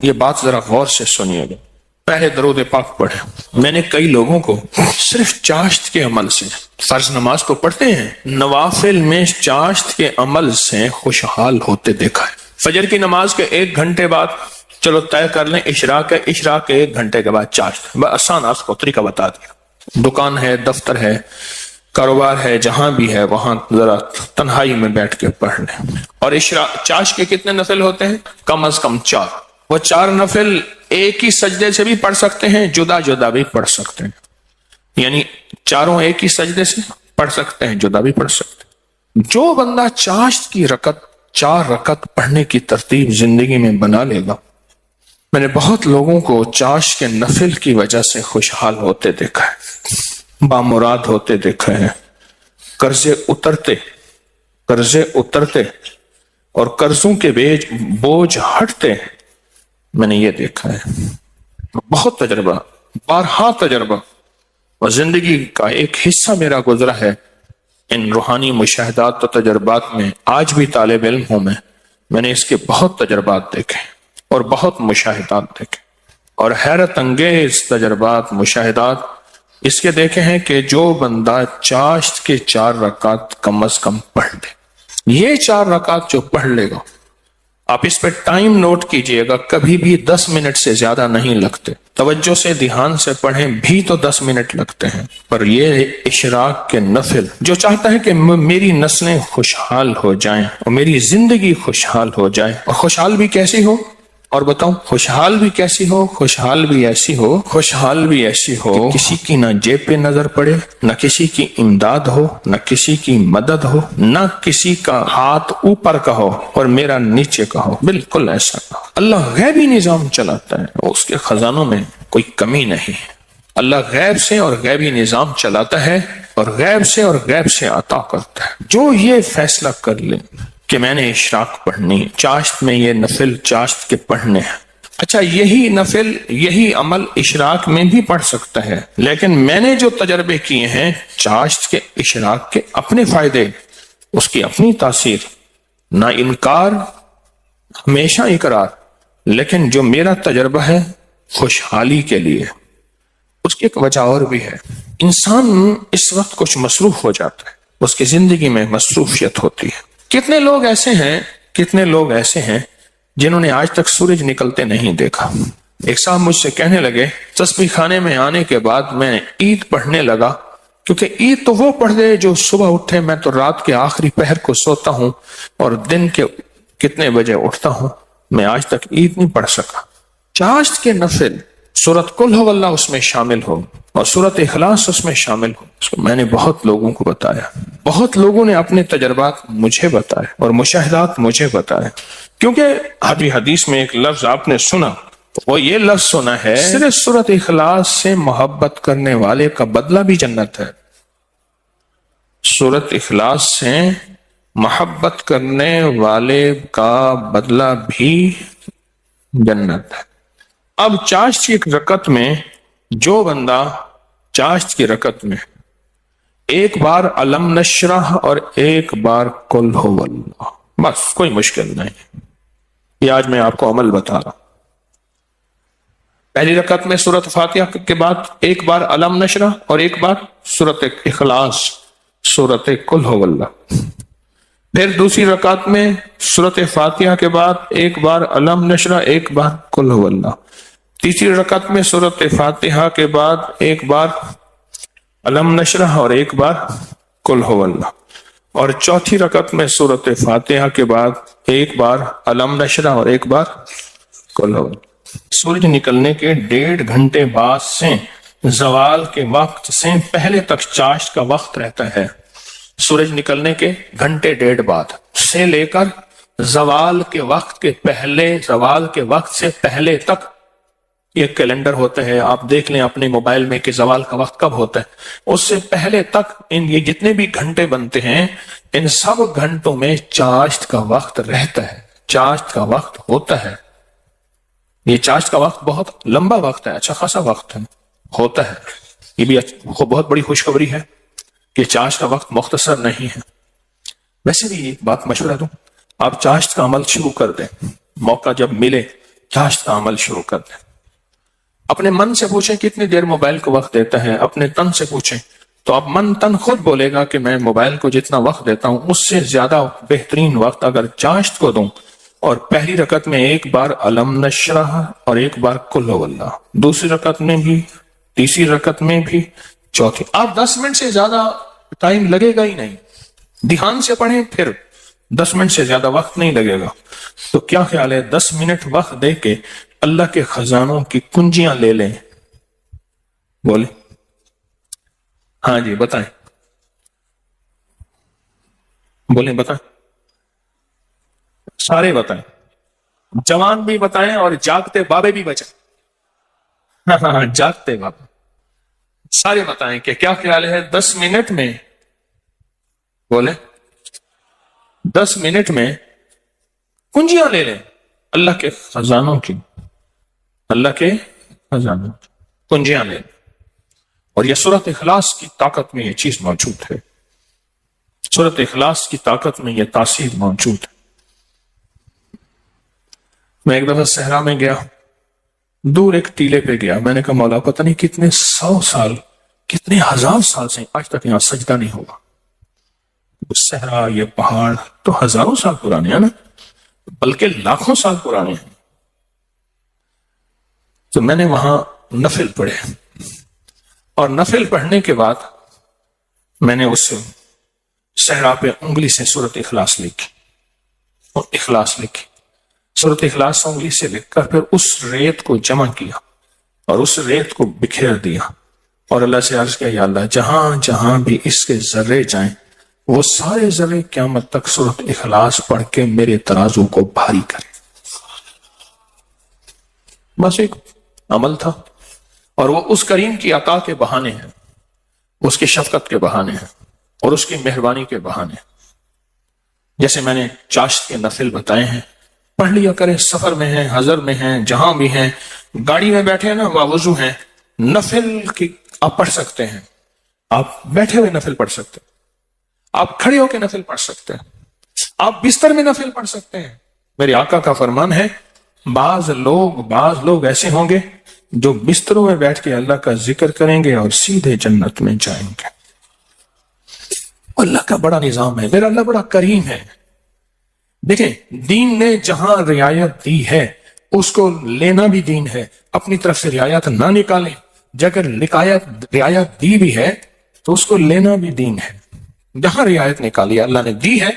یہ بات ذرا غور سے سنیے گا. پہلے درود پاک پڑھے. میں نے کئی لوگوں کو صرف چاشت کے عمل سے، فرض نماز تو پڑھتے ہیں، نوافل میں چاشت کے عمل سے خوشحال ہوتے دیکھا ہے. فجر کی نماز کے 1 گھنٹے بعد چلو طے کر لیں عشراء کے 1 گھنٹے کے بعد چاشت. بس آسان آپ کو طریقہ بتا دیا. دکان ہے، دفتر ہے، کاروبار ہے، جہاں بھی ہے وہاں ذرا تنہائی میں بیٹھ کے پڑھ لیں. اور عشراء چاشت کے کتنے نفل ہوتے ہیں؟ کم از کم 4. وہ 4 نفل ایک ہی سجدے سے بھی پڑھ سکتے ہیں، جدا جدا بھی پڑھ سکتے ہیں. یعنی چاروں ایک ہی سجدے سے پڑھ سکتے ہیں، جدا بھی پڑھ سکتے ہیں. جو بندہ چاشت کی 4 رکعت پڑھنے کی ترتیب زندگی میں بنا لے گا، میں نے بہت لوگوں کو چاشت کے نفل کی وجہ سے خوشحال ہوتے دیکھا ہے، بامراد ہوتے دیکھا ہے، قرضے اترتے اور قرضوں کے بوجھ ہٹتے. میں نے یہ دیکھا ہے، بہت تجربہ، بارہا تجربہ، اور زندگی کا ایک حصہ میرا گزرا ہے ان روحانی مشاہدات و تجربات میں. آج بھی طالب علم ہوں میں نے اس کے بہت تجربات دیکھے اور بہت مشاہدات دیکھے، اور حیرت انگیز تجربات، مشاہدات اس کے دیکھے ہیں کہ جو بندہ چاشت کے 4 رکعت کم از کم پڑھ لے، یہ 4 رکعت جو پڑھ لے گا، آپ اس پہ ٹائم نوٹ کیجئے گا، کبھی بھی 10 منٹ سے زیادہ نہیں لگتے. توجہ سے دھیان سے پڑھیں بھی تو 10 منٹ لگتے ہیں. پر یہ اشراق کے نفل جو چاہتا ہے کہ میری نسلیں خوشحال ہو جائیں اور میری زندگی خوشحال ہو جائے، اور خوشحال بھی کیسی ہو، اور بتاؤں خوشحال بھی کیسی ہو، خوشحال بھی ایسی ہو کہ کسی کی نہ جیب پہ نظر پڑے، نہ کسی کی امداد ہو، نہ کسی کی مدد ہو، نہ کسی کا ہاتھ اوپر کا ہو اور میرا نیچے کا ہو. بالکل ایسا. اللہ غیبی نظام چلاتا ہے، اس کے خزانوں میں کوئی کمی نہیں ہے. اللہ غیب سے اور غیبی نظام چلاتا ہے، اور غیب سے عطا کرتا ہے. جو یہ فیصلہ کر لے کہ میں نے اشراق پڑھنی ہے، چاشت میں یہ نفل چاشت کے پڑھنے ہیں. اچھا، یہی نفل، یہی عمل اشراق میں بھی پڑھ سکتا ہے، لیکن میں نے جو تجربے کیے ہیں چاشت کے، اشراق کے اپنے فائدے، اس کی اپنی تاثیر، نہ انکار ہمیشہ اقرار. لیکن جو میرا تجربہ ہے خوشحالی کے لیے، اس کی ایک وجہ اور بھی ہے. انسان اس وقت کچھ مصروف ہو جاتا ہے، اس کی زندگی میں مصروفیت ہوتی ہے. کتنے لوگ ایسے ہیں جنہوں نے آج تک سورج نکلتے نہیں دیکھا. ایک صاحب مجھ سے کہنے لگے تسبیح خانے میں آنے کے بعد میں عید پڑھنے لگا، کیونکہ عید تو وہ پڑھ دے جو صبح اٹھے، میں تو رات کے آخری پہر کو سوتا ہوں اور دن کے کتنے بجے اٹھتا ہوں، میں آج تک عید نہیں پڑھ سکا. چاشت کے نفل، سورت قل ہو اللہ اس میں شامل ہو اور سورت اخلاص اس میں شامل ہو، اس کو میں نے بہت لوگوں کو بتایا، بہت لوگوں نے اپنے تجربات مجھے بتائے اور مشاہدات مجھے بتائے. کیونکہ ابھی حدیث میں ایک لفظ آپ نے سنا، وہ یہ لفظ سنا ہے صرف سورت اخلاص سے محبت کرنے والے کا بدلہ بھی جنت ہے. سورت اخلاص سے محبت کرنے والے کا بدلہ بھی جنت ہے. اب چاشت کی ایک رکعت میں جو بندہ چاشت کی رکعت میں 1 بار علم نشرح اور 1 بار قل ہو اللہ، بس کوئی مشکل نہیں. یہ آج میں آپ کو عمل بتا رہا ہوں. پہلی رکعت میں سورت فاتحہ کے بعد 1 بار علم نشرح اور 1 بار سورت اخلاص، سورت قل ہو اللہ. پھر دوسری رکعت میں سورت فاتحہ کے بعد 1 بار علم نشرح، 1 بار قل ہو اللہ. تیسری رکعت میں سورت فاتحہ کے بعد 1 بار علم نشرح اور 1 بار قل ہو اللہ. اور چوتھی رکعت میں سورت فاتحہ کے بعد 1 بار علم نشرح اور 1 بار قل ہو اللہ. سورج نکلنے کے 1.5 گھنٹے بعد سے زوال کے وقت سے پہلے تک چاشت کا وقت رہتا ہے. سورج نکلنے کے 1.5 گھنٹے بعد سے لے کر زوال کے وقت سے پہلے تک یہ کیلنڈر ہوتا ہے، آپ دیکھ لیں اپنے موبائل میں کہ زوال کا وقت کب ہوتا ہے. اس سے پہلے تک یہ جتنے بھی گھنٹے بنتے ہیں، ان سب گھنٹوں میں چاشت کا وقت رہتا ہے، چاشت کا وقت ہوتا ہے. یہ چاشت کا وقت بہت لمبا وقت ہے، اچھا خاصا وقت ہوتا ہے. یہ بھی بہت بڑی خوشخبری ہے کہ چاشت کا وقت مختصر نہیں ہے. ویسے بھی ایک بات مشورہ دوں، آپ چاشت کا عمل شروع کر دیں، موقع جب ملے چاشت کا عمل شروع کر دیں. اپنے من سے پوچھیں کتنی دیر موبائل کو وقت دیتا ہے، اپنے تن سے پوچھیں تو اب من تن خود بولے گا کہ میں موبائل کو جتنا وقت دیتا ہوں اس سے زیادہ بہترین وقت اگر چاشت کو دوں، اور پہلی رکعت میں ایک بار علم نشرح اور ایک بار کل ہو اللہ، دوسری رکعت میں بھی، تیسری رکعت میں بھی، چوتھی. آپ 10 منٹ سے زیادہ ٹائم لگے گا ہی نہیں. دھیان سے پڑھیں پھر 10 منٹ سے زیادہ وقت نہیں لگے گا. تو کیا خیال ہے 10 منٹ وقت دے کے اللہ کے خزانوں کی کنجیاں لے لیں؟ بولے ہاں جی بتائیں، بولیں بتائیں، سارے بتائیں، جوان بھی بتائیں اور جاگتے بابے بھی بچائیں. ہاں جاگتے بابے سارے بتائیں کہ کیا خیال ہے 10 منٹ میں، بولے 10 منٹ میں کنجیاں لے لیں اللہ کے خزانوں کی، اللہ کے خزانوں کی کنجیاں لے لیں. اور یہ سورۃ اخلاص کی طاقت میں یہ چیز موجود ہے، سورۃ اخلاص کی طاقت میں یہ تاثیر موجود ہے. میں ایک دفعہ صحرا میں گیا، دور ایک ٹیلے پہ گیا، میں نے کہا مولا پتہ نہیں کتنے 100 سال کتنے 1000 سال سے آج تک یہاں سجدہ نہیں ہوا. صحرا یہ پہاڑ تو ہزاروں سال پرانے ہیں نا، بلکہ لاکھوں سال پرانے ہیں. تو میں نے وہاں نفل پڑھے، اور نفل پڑھنے کے بعد میں نے اس صحرا پہ انگلی سے سورۃ اخلاص لکھی، اور اخلاص لکھی، سورۃ اخلاص انگلی سے لکھ کر پھر اس ریت کو جمع کیا اور اس ریت کو بکھیر دیا، اور اللہ سے عرض کیا یا اللہ جہاں جہاں بھی اس کے ذرے جائیں وہ سارے ذرے قیامت تک سورۃ اخلاص پڑھ کے میرے ترازو کو بھاری کرے. بس ایک عمل تھا، اور وہ اس کریم کی عطا کے بہانے ہیں، اس کی شفقت کے بہانے ہیں، اور اس کی مہربانی کے بہانے. جیسے میں نے چاشت کے نفل بتائے ہیں، پڑھ لیا کریں، سفر میں ہیں، حضر میں ہیں، جہاں بھی ہیں، گاڑی میں بیٹھے ہیں نا باوضو ہیں، نفل کی آپ پڑھ سکتے ہیں. آپ بیٹھے ہوئے نفل پڑھ سکتے ہیں، آپ کھڑے ہو کے نفل پڑھ سکتے ہیں، آپ بستر میں نفل پڑھ سکتے ہیں. میرے آقا کا فرمان ہے بعض لوگ ایسے ہوں گے جو بستروں میں بیٹھ کے اللہ کا ذکر کریں گے اور سیدھے جنت میں جائیں گے. اللہ کا بڑا نظام ہے، میرا اللہ بڑا کریم ہے. دیکھیں دین نے جہاں رعایت دی ہے اس کو لینا بھی دین ہے، اپنی طرف سے رعایت نہ نکالیں. اگر رعایت دی بھی ہے تو اس کو لینا بھی دین ہے. جہاں رعایت نکالی اللہ نے دی ہے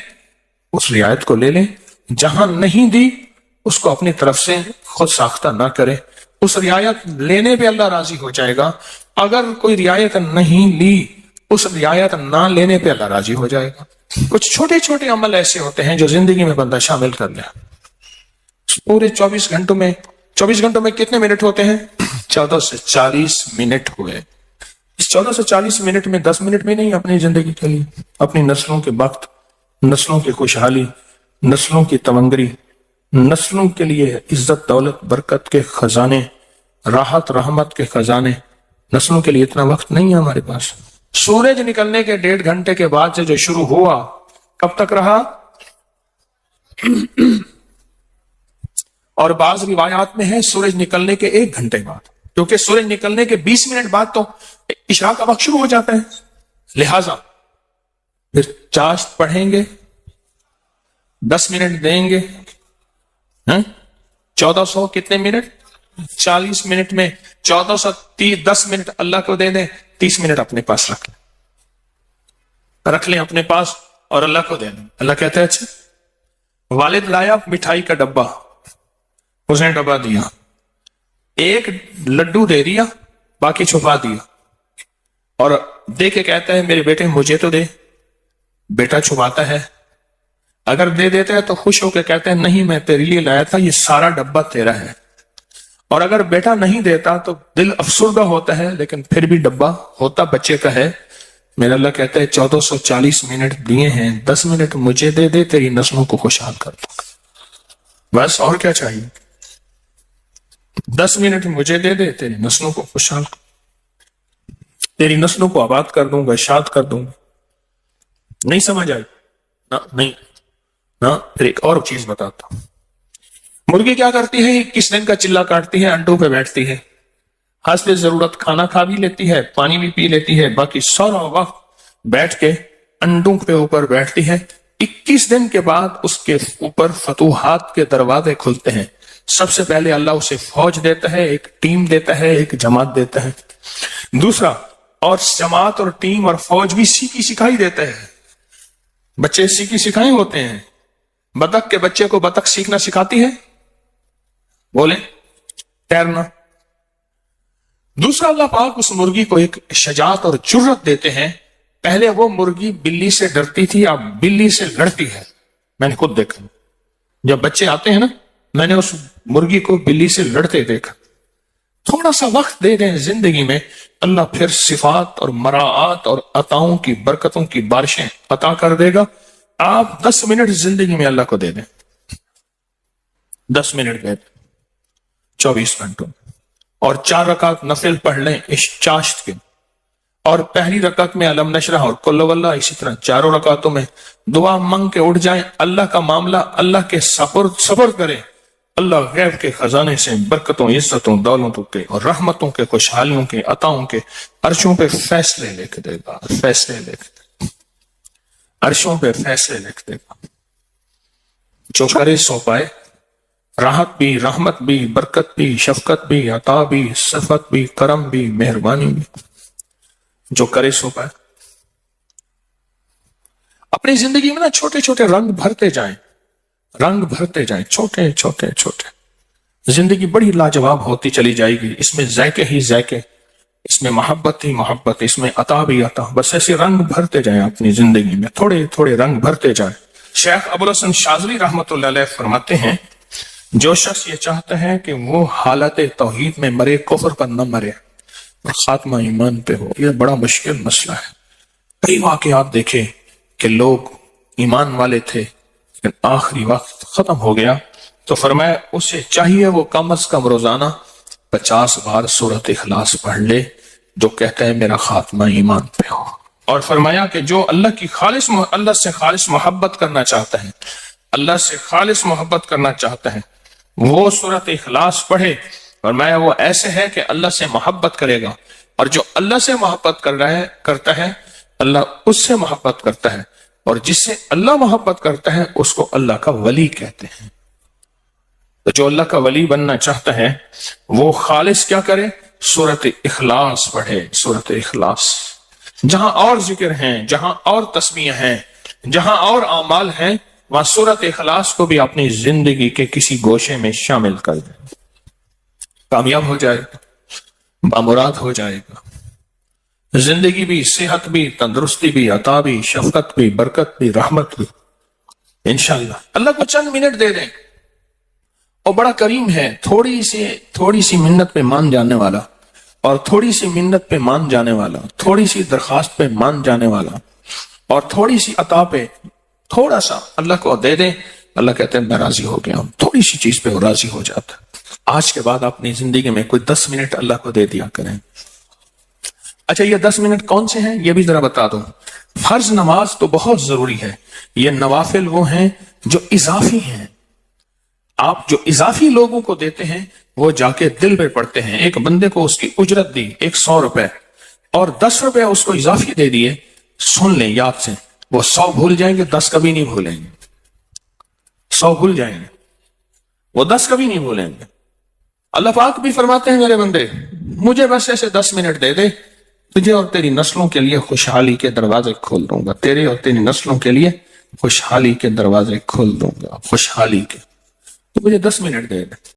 اس رعایت کو لے لیں، جہاں نہیں دی اس کو اپنی طرف سے خود ساختہ نہ کرے. اس رعایت لینے پہ اللہ راضی ہو جائے گا. اگر کوئی رعایت نہیں لی اس رعایت نہ لینے پہ اللہ راضی ہو جائے گا. کچھ چھوٹے چھوٹے عمل ایسے ہوتے ہیں جو زندگی میں بندہ شامل کر لے. پورے 24 گھنٹوں میں کتنے منٹ ہوتے ہیں؟ 14 سے 40 منٹ ہوئے. اس 14 سے 40 منٹ میں 10 منٹ بھی نہیں اپنی زندگی کے لیے، اپنی نسلوں کے وقت، نسلوں کی خوشحالی، نسلوں کی تمنگری، نسلوں کے لیے عزت دولت برکت کے خزانے، راحت رحمت کے خزانے، نسلوں کے لیے اتنا وقت نہیں ہے ہمارے پاس. سورج نکلنے کے 1.5 گھنٹے کے بعد سے جو شروع ہوا کب تک رہا؟ اور بعض روایات میں ہے سورج نکلنے کے 1 گھنٹے بعد، کیونکہ سورج نکلنے کے 20 منٹ بعد تو عشاء کا وقت شروع ہو جاتا ہے. لہذا پھر چاشت پڑھیں گے، 10 منٹ دیں گے، 1400 کتنے منٹ؟ 40 منٹ میں 1410 منٹ اللہ کو دے دیں، 30 منٹ اپنے پاس رکھ لیں اپنے پاس اور اللہ کو دے دیں. اللہ کہتا ہے اچھا والد لایا مٹھائی کا ڈبہ، اس نے ڈبہ دیا، ایک لڈو دے دیا، باقی چھپا دیا، اور دے کے کہتا ہے میرے بیٹے مجھے تو دے. بیٹا چھپاتا ہے، اگر دے دیتا ہے تو خوش ہو کے کہتے ہیں نہیں میں تیرے لیے لایا تھا، یہ سارا ڈبہ تیرا ہے. اور اگر بیٹا نہیں دیتا تو دل افسردہ ہوتا ہے، لیکن پھر بھی ڈبہ ہوتا بچے کا ہے. میرا اللہ کہتا ہے 1440 منٹ دیے ہیں، 10 منٹ مجھے دے دے، تیری نسلوں کو خوشحال کر دوں گا. بس اور کیا چاہیے؟ 10 منٹ مجھے دے دے، تیری نسلوں کو خوشحال کر، تیری نسلوں کو آباد کر دوں گا، شاد کر دوں گا. نہیں سمجھ آئی؟ نہیں. پھر ایک اور چیز بتاتا ہوں. مرغی کیا کرتی ہے؟ 21 دن کا چلا کاٹتی ہے، انڈوں پہ بیٹھتی ہے، حسب ضرورت کھانا کھا بھی لیتی ہے، پانی بھی پی لیتی ہے، باقی سارا وقت بیٹھ کے انڈوں کے اوپر بیٹھتی ہے۔ 21 دن کے بعد اس کے اوپر فتوحات کے دروازے کھلتے ہیں۔ سب سے پہلے اللہ اسے فوج دیتا ہے، ایک ٹیم دیتا ہے، ایک جماعت دیتا ہے۔ دوسرا، اور جماعت اور ٹیم اور فوج بھی سیکھی سکھائی دیتا ہے۔ بچے سیکھی سکھائی ہوتے ہیں۔ بطخ کے بچے کو بطخ سیکھنا سکھاتی ہے، بولیں، تیرنا۔ دوسرا، اللہ پاک اس مرغی کو ایک شجاعت اور جرت دیتے ہیں۔ پہلے وہ مرغی بلی سے ڈرتی تھی، اب بلی سے لڑتی ہے۔ میں نے خود دیکھا، جب بچے آتے ہیں نا، میں نے اس مرغی کو بلی سے لڑتے دیکھا۔ تھوڑا سا وقت دے دیں زندگی میں، اللہ پھر صفات اور مراعات اور عطاؤں کی برکتوں کی بارشیں عطا کر دے گا۔ آپ 10 منٹ زندگی میں اللہ کو دے دیں، 10 منٹ دے دیں 24 گھنٹوں میں، اور 4 رکعت نفل پڑھ لیں چاشت کے، اور پہلی رکعت میں علم نشرح اور قل واللہ، اسی طرح 4 رکعتوں میں دعا مانگ کے اٹھ جائیں۔ اللہ کا معاملہ اللہ کے صبر کریں، اللہ غیب کے خزانے سے برکتوں، عزتوں، دولتوں کے اور رحمتوں کے، خوشحالیوں کے، عطاؤں کے عرشوں پہ فیصلے لکھ دے گا، فیصلے لکھ دے گا، عرشوں پہ فیصلے لکھ دے گا۔ جو کرے سو پائے، راحت بھی، رحمت بھی، برکت بھی، شفقت بھی، عطا بھی، صفت بھی، کرم بھی، مہربانی بھی، جو کرے سو پائے۔ اپنی زندگی میں نا چھوٹے چھوٹے رنگ بھرتے جائیں، رنگ بھرتے جائیں، چھوٹے چھوٹے چھوٹے۔ زندگی بڑی لاجواب ہوتی چلی جائے گی، اس میں ذائقے ہی ذائقے، اس میں محبت ہی محبت، اس میں عطا بھی عطا۔ بس ایسے رنگ بھرتے جائیں اپنی زندگی میں، تھوڑے تھوڑے رنگ بھرتے جائیں۔ شیخ ابوالحسن شاذلی رحمۃ اللہ علیہ فرماتے ہیں، جو شخص یہ چاہتا ہے کہ وہ حالت توحید میں مرے، کفر پر نہ مرے اور خاتمہ ایمان پہ ہو، یہ بڑا مشکل مسئلہ ہے۔ کئی واقعات دیکھے کہ لوگ ایمان والے تھے لیکن آخری وقت ختم ہو گیا، تو فرمایا اسے چاہیے وہ کم از کم روزانہ 50 بار سورۃ اخلاص پڑھ لے، جو کہتا ہے میرا خاتمہ ایمان پہ ہو۔ اور فرمایا کہ جو اللہ سے خالص محبت کرنا چاہتا ہے، اللہ سے خالص محبت کرنا چاہتا ہے، وہ سورۃ اخلاص پڑھے۔ فرمایا وہ ایسے ہے کہ اللہ سے محبت کرے گا، اور جو اللہ سے محبت کرتا ہے اللہ اس سے محبت کرتا ہے، اور جس سے اللہ محبت کرتا ہے اس کو اللہ کا ولی کہتے ہیں۔ تو جو اللہ کا ولی بننا چاہتا ہے وہ خالص کیا کرے؟ سورۃ اخلاص پڑھے، سورۃ اخلاص۔ جہاں اور ذکر ہیں، جہاں اور تسبیح ہیں، جہاں اور اعمال ہیں، وہاں سورۃ اخلاص کو بھی اپنی زندگی کے کسی گوشے میں شامل کر دیں، کامیاب ہو جائے گا، بامراد ہو جائے گا۔ زندگی بھی، صحت بھی، تندرستی بھی، عطا بھی، شفقت بھی، برکت بھی، رحمت بھی، انشاءاللہ۔ اللہ کو چند منٹ دے دیں، اور بڑا کریم ہے، تھوڑی سی منت پہ مان جانے والا، اور تھوڑی سی منت پہ مان جانے والا، تھوڑی سی درخواست پہ مان جانے والا، اور تھوڑی سی عطا پہ تھوڑا سا اللہ کو دے دیں، اللہ کہتے ہیں میں راضی ہو گیا ہوں۔ تھوڑی سی چیز پہ وہ راضی ہو جاتا ہے۔ آج کے بعد اپنی زندگی میں کوئی 10 منٹ اللہ کو دے دیا کریں۔ اچھا، یہ 10 منٹ کون سے ہیں یہ بھی ذرا بتا دوں۔ فرض نماز تو بہت ضروری ہے، یہ نوافل وہ ہیں جو اضافی ہیں۔ آپ جو اضافی لوگوں کو دیتے ہیں وہ جا کے دل پہ پڑتے ہیں۔ ایک بندے کو اس کی اجرت دی 100 روپے، اور 10 روپے اس کو اضافی دے دیے، سن لیں یاد سے، وہ 100 بھول جائیں گے، 10 کبھی نہیں بھولیں گے۔ 100 بھول جائیں گے، وہ 10 کبھی نہیں بھولیں گے۔ اللہ پاک بھی فرماتے ہیں میرے بندے مجھے بس ایسے 10 منٹ دے دے، تجھے اور تیری نسلوں کے لیے خوشحالی کے دروازے کھول دوں گا، تیرے اور تیری نسلوں کے لیے خوشحالی کے دروازے کھول دوں گا، خوشحالی کے۔ تو مجھے 10 منٹ دے دے۔